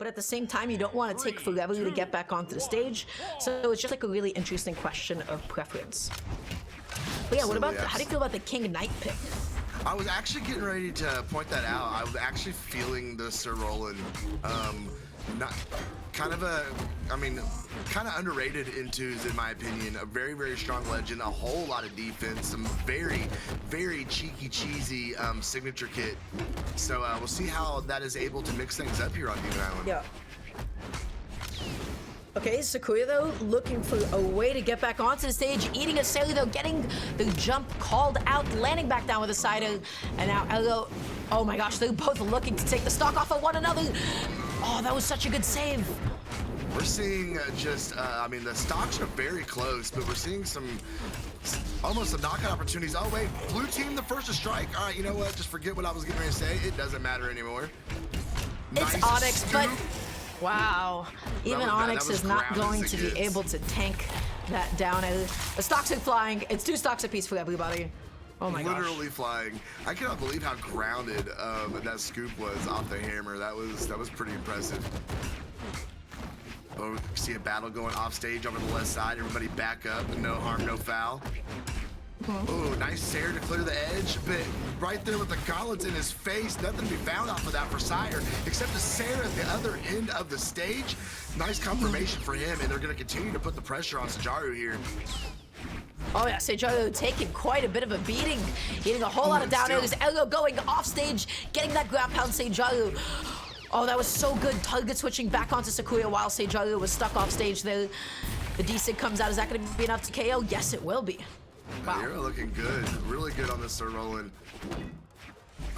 but at the same time, you don't want to take forever to get back onto the stage. So it's just like a really interesting question of preference. But yeah, what about, how do you feel about the King Knight pick? I was actually getting ready to point that out. I was actually feeling the Sir Roland, not kind of kind of underrated intos in my opinion. A very, very strong legend, a whole lot of defense, some very, very cheeky, cheesy signature kit. So we'll see how that is able to mix things up here on Demon Island. Yeah. Okay, Sakuya though, looking for a way to get back onto the stage, eating a Seijaru though, getting the jump called out, landing back down with a Sire, and now Elo, oh my gosh, they're both looking to take the stock off of one another. Oh, that was such a good save. We're seeing I mean, the stocks are very close, but we're seeing almost some knockout opportunities. Oh wait, blue team the first to strike. All right, you know what? Just forget what I was getting ready to say. It doesn't matter anymore. It's Nice Onyx, scoop. but wow, even Onyx is not going to be against. able to tank that down. The stocks are flying. It's 2 stocks apiece for everybody. Oh my gosh. Literally flying. I cannot believe how grounded that scoop was off the hammer. That was pretty impressive. Oh, see a battle going off stage over the left side. Everybody back up. No harm, no foul. Oh, nice Sire to clear the edge, but right there with the gauntlets in his face, nothing to be found off of that for Sire, except a Sire at the other end of the stage. Nice confirmation for him, and they're going to continue to put the pressure on Seijaru here. Oh yeah, Seijaru taking quite a bit of a beating, eating a whole lot of down airs. Elo going off stage, getting that ground pound. Seijaru. Oh, that was so good. Target switching back onto Sakuya while Seijaru was stuck off stage there. The D-Sig comes out. Is that going to be enough to KO? Yes, it will be. Wow. You're looking good. Really good on this Sir Roland.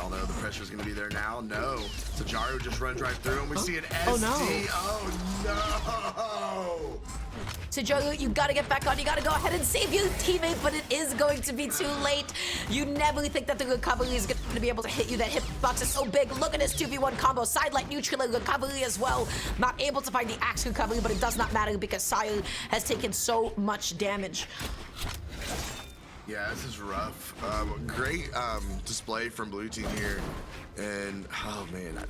Although the pressure's going to be there now. No. Seijaru just runs right through, and we see an SD. Oh, no. Oh, no. Seijaru, you gotta get back on. You gotta go ahead and save your teammate, but it is going to be too late. You never think that the recovery is gonna be able to hit you. That hitbox is so big. Look at this 2v1 combo. Sidelight neutral and recovery as well. Not able to find the axe recovery, but it does not matter because Sire has taken so much damage. Yeah, this is rough. Great display from blue team here. And, oh man, I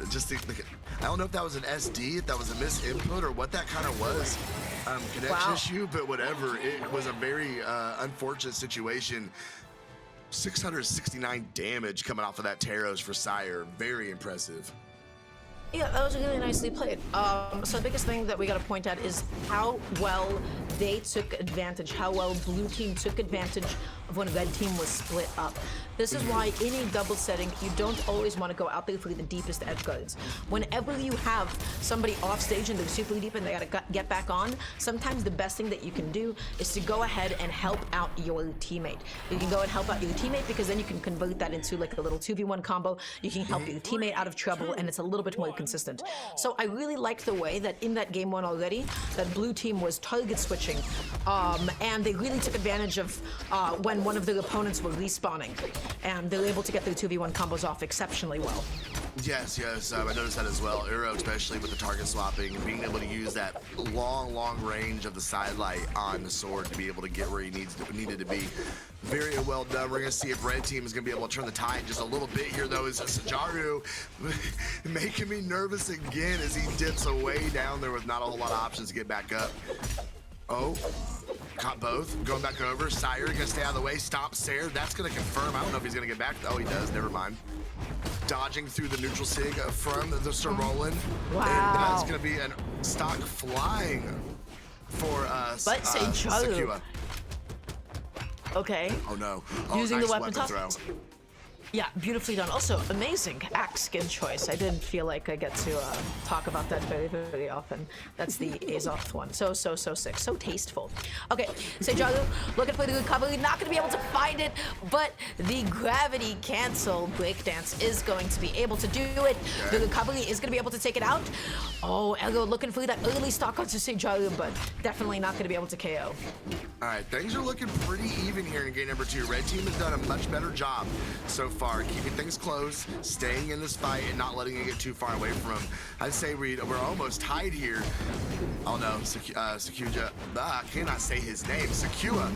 don't know if that was an SD, if that was a misinput, or what that kind of was. Connection issue, but whatever. It was a very unfortunate situation. 669 damage coming off of that Taros for Sire. Very impressive. Yeah, that was really nicely played. So the biggest thing that we got to point out is how well they took advantage, how well blue team took advantage of when red team was split up. This is why in a double setting, you don't always want to go out there for the deepest edge guards. Whenever you have somebody off stage and they're super deep and they gotta get back on, sometimes the best thing that you can do is to go ahead and help out your teammate. You can go and help out your teammate because then you can convert that into like a little 2v1 combo. You can help your teammate out of trouble and it's a little bit more consistent. So I really like the way that in that game 1 already, that blue team was target switching and they really took advantage of when one of their opponents were respawning. And they're able to get their 2v1 combos off exceptionally well. Yes, I noticed that as well. Uro, especially with the target swapping, being able to use that long range of the sidelight on the sword to be able to get where he needed to be. Very well done. We're going to see if red team is going to be able to turn the tide just a little bit here, though. Is Seijaru making me nervous again as he dips away down there with not a whole lot of options to get back up. Oh, caught both. Going back over. Sire gonna stay out of the way. Stomp Sire. That's gonna confirm. I don't know if he's gonna get back. Oh, he does. Never mind. Dodging through the neutral sig from the Sir Roland. Wow. And that's gonna be a stock flying for Sakuya. Okay. Oh no. Using nice the weapon toss. throw. Yeah, beautifully done. Also, amazing axe skin choice. I didn't feel like I get to talk about that very often. That's the Azoth one. So sick. So tasteful. Okay, Seijaru looking for the recovery. Not going to be able to find it, but the gravity cancel breakdance is going to be able to do it. The recovery is going to be able to take it out. Oh, Ego looking for that early stock onto Seijaru, but definitely not going to be able to KO. All right, things are looking pretty even here in game number 2. Red team has done a much better job so far, keeping things close, staying in this fight, and not letting it get too far away from them. I'd say we're almost tied here. Oh no, Sakuya, I cannot say his name. Sakuya,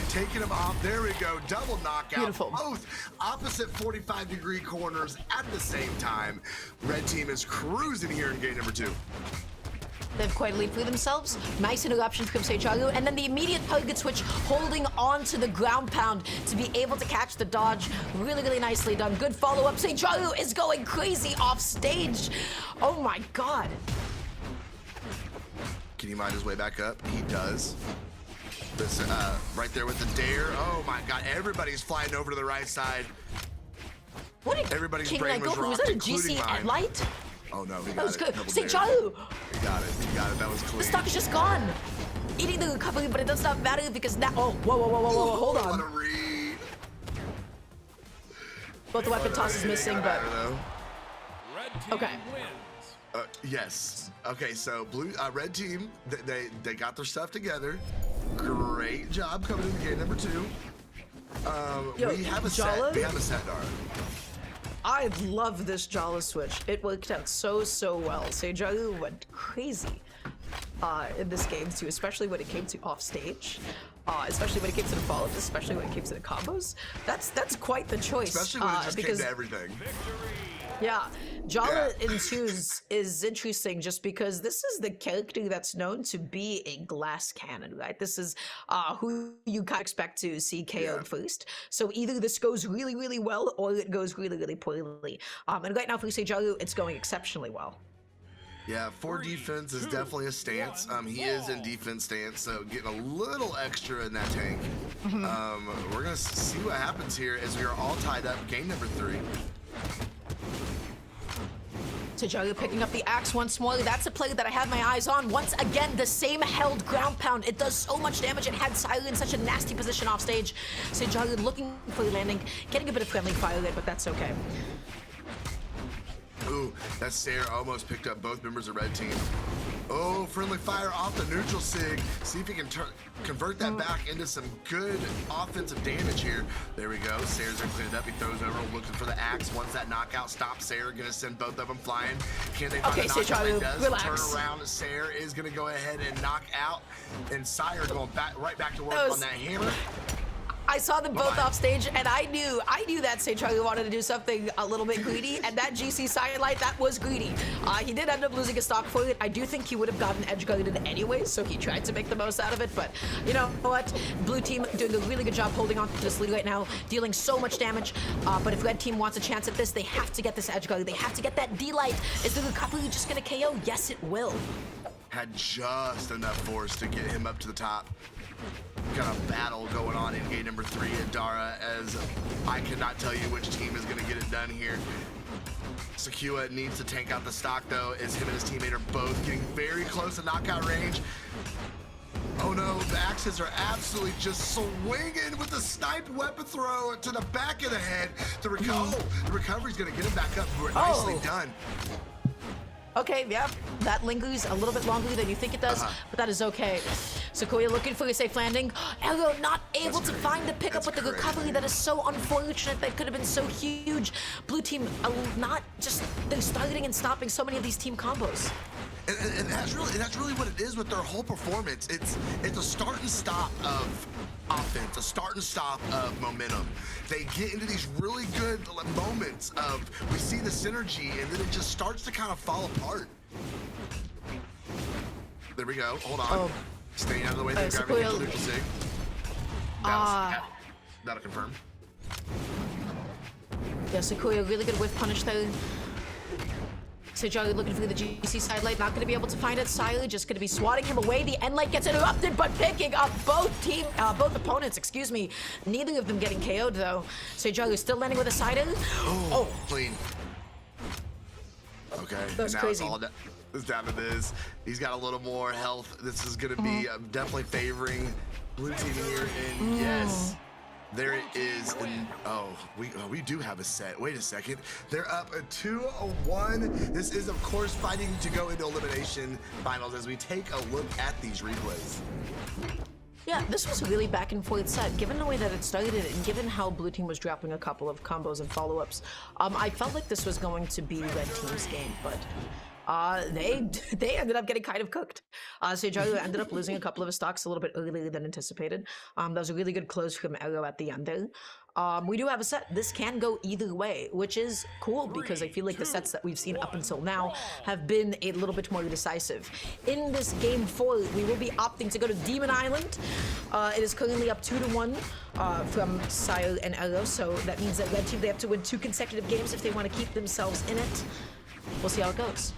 taking him off. There we go, double knockout. Beautiful. Both opposite 45-degree corners at the same time. Red team is cruising here in game number 2. They've quite a lead for themselves. Nice interruption from Seijaru, and then the immediate target switch, holding on to the ground pound to be able to catch the dodge. Really, really nicely done. Good follow-up. Seijaru is going crazy off stage. Oh my god. Can you mind his way back up? He does. This, right there with the dare. Oh my god, everybody's flying over to the right side. What did Everybody's King brain Knight was go for? Was rocked, that a including GC mine. at light? Oh no, he got That was it. good. Double dare. Seijaru! He got it. That was clean. The stock is just gone. Eating the recovery, but it does not matter because now. Oh, whoa, hold What on. a read. Both the weapon toss is missing, but. Red team Okay. wins. Yes. Okay, so red team, they got their stuff together. Great job coming into game number 2. Yo, we have a Jala? set. We have a set, Dara. I love this Jala switch. It worked out so well. Seijaru went crazy in this game too, especially when it came to off stage. Especially when it came to the follow-ups, especially when it came to the combos. That's quite the choice. Especially when it just because, came to everything. yeah, Jala Yeah. in twos is interesting just because this is the character that's known to be a glass cannon, right? This is who you kind of expect to see KO'd Yeah. first. So either this goes really, really well or it goes really, really poorly. And right now for Seijaru, it's going exceptionally well. Yeah, for defense is definitely a stance. He is in defense stance, so getting a little extra in that tank. We're gonna see what happens here as we are all tied up. Game number 3. Seijaru picking up the axe once more. That's a play that I have my eyes on. Once again, the same held ground pound. It does so much damage. It had Sire in such a nasty position off stage. Seijaru looking for the landing, getting a bit of friendly fire there, but that's okay. Ooh, that Sire almost picked up both members of red team. Oh, friendly fire off the neutral sig. See if he can convert that back into some good offensive damage here. There we go. Sare's gonna clean it up. He throws over, looking for the axe. Once that knockout stops, Sire gonna send both of them flying. Can they find Okay, a knockout? Seijaru, They does. relax. Turn around. Sire is gonna go ahead and knock out, and Sire going right back to work That was- on that hammer. I saw them both Bye-bye. off stage, and I knew that Seijaru wanted to do something a little bit greedy, and that GC Sire Light, that was greedy. He did end up losing a stock for it. I do think he would have gotten edge guarded anyway, so he tried to make the most out of it, but you know what? Blue team doing a really good job holding on to this lead right now, dealing so much damage, but if red team wants a chance at this, they have to get this edge guard. They have to get that D-Light. Is the recovery just gonna KO? Yes, it will. Had just enough force to get him up to the top. Got a battle going on in game number 3 at Dara, as I cannot tell you which team is going to get it done here. Sakuya needs to tank out the stock though, as him and his teammate are both getting very close to knockout range. Oh no, the axes are absolutely just swinging with the sniped weapon throw to the back of the head. The recovery's going to get him back up. Nicely done. Okay, yeah, that lingers a little bit longer than you think it does, but that is okay. Sakuya looking for a safe landing. Arrow not able to find the pickup with the recovery. That is so unfortunate. That could have been so huge. Blue team not just, they're starting and stopping so many of these team combos. And that's really what it is with their whole performance. It's a start and stop of offense, a start and stop of momentum. They get into these really good moments of, we see the synergy, and then it just starts to kind of fall apart. There we go. Hold on. Oh. Staying out of the way. They're grabbing Sakuya. the neutral sig. That'll confirm. Yeah, Sakuya, really good whiff punish there. Seijaru looking for the GC side light, not going to be able to find it. Sire just going to be swatting him away. The end light gets interrupted, but picking up both opponents, excuse me. Neither of them getting KO'd though. Seijaru still landing with a side end. Oh, clean. Okay, That's now crazy. It's down to this. He's got a little more health. This is going to be definitely favoring blue team here, and yes. There it is, and we do have a set. Wait a second, they're up a 2-1. This is, of course, fighting to go into elimination finals as we take a look at these replays. Yeah, this was a really back and forth set. Given the way that it started and given how blue team was dropping a couple of combos and follow-ups, I felt like this was going to be red team's game, but they ended up getting kind of cooked. Seijaru ended up losing a couple of his stocks a little bit earlier than anticipated. That was a really good close from Ero at the end there. We do have a set. This can go either way, which is cool because I feel like the sets that we've seen up until now have been a little bit more decisive. In this game 4, we will be opting to go to Demon Island. It is currently up 2-1 from Sire and Ero, so that means that red team, they have to win 2 consecutive games if they want to keep themselves in it. We'll see how it goes.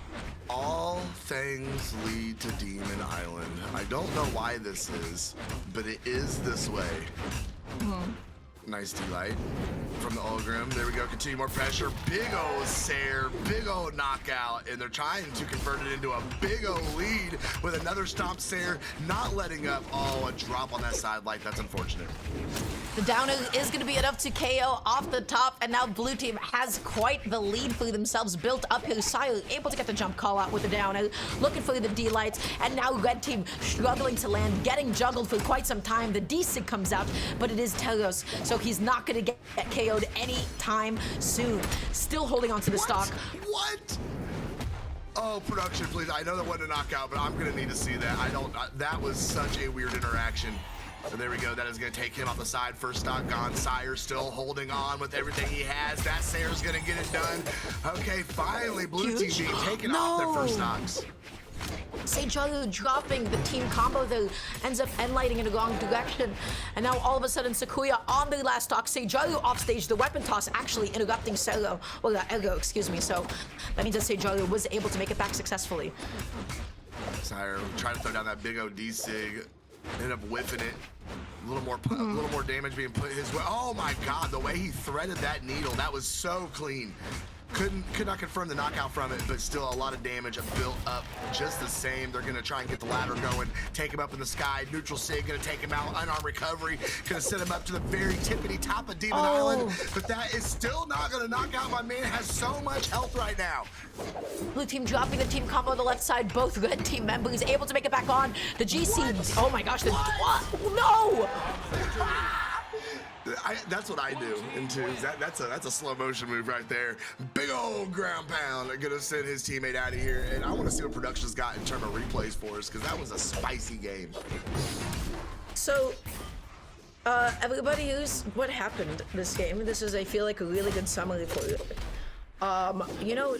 All things lead to Demon Island. I don't know why this is, but it is this way. Nice delight from the Ulgrim. There we go. Continue more pressure. Big O Sire. Big O knockout. And they're trying to convert it into a big O lead with another stomp Sire. Not letting up. Oh, a drop on that side light. That's unfortunate. The downer is going to be enough to KO off the top, and now blue team has quite the lead for themselves built up here. Sire able to get the jump call out with the downer, looking for the D-lights, and now red team struggling to land, getting juggled for quite some time. The D-sig comes out, but it is Telos, so he's not going to get KO'd anytime soon. Still holding on to the stock. What? Oh, production, please. I know that wasn't a knockout, but I'm going to need to see that. That was such a weird interaction. So there we go. That is going to take him off the side. First stock gone. Sire still holding on with everything he has. That Sire's going to get it done. Okay, finally, blue team being taken off their first stocks. Seijaru dropping the team combo though, ends up end-lighting in the wrong direction. And now all of a sudden Sakuya on their last stock. Seijaru off stage, the weapon toss actually interrupting Ero, excuse me. So that means that Seijaru was able to make it back successfully. Sire trying to throw down that big OD sig. Ended up whiffing it. A little more damage being put his way. Oh my God, the way he threaded that needle, that was so clean. Could not confirm the knockout from it, but still a lot of damage built up just the same. They're gonna try and get the ladder going, take him up in the sky. Neutral Sig gonna take him out, unarmed recovery, gonna send him up to the very tippity top of Demon Island, but that is still not gonna knock out my man. Has so much health right now. Blue team dropping the team combo on the left side. Both red team members able to make it back on. The GC, oh my gosh, what? No! That's what I do in twos. That's a slow motion move right there. Big old ground pound. Gonna send his teammate out of here. And I want to see what production's got in terms of replays for us, because that was a spicy game. So, everybody, here's what happened this game. This is, I feel like, a really good summary for it. You know,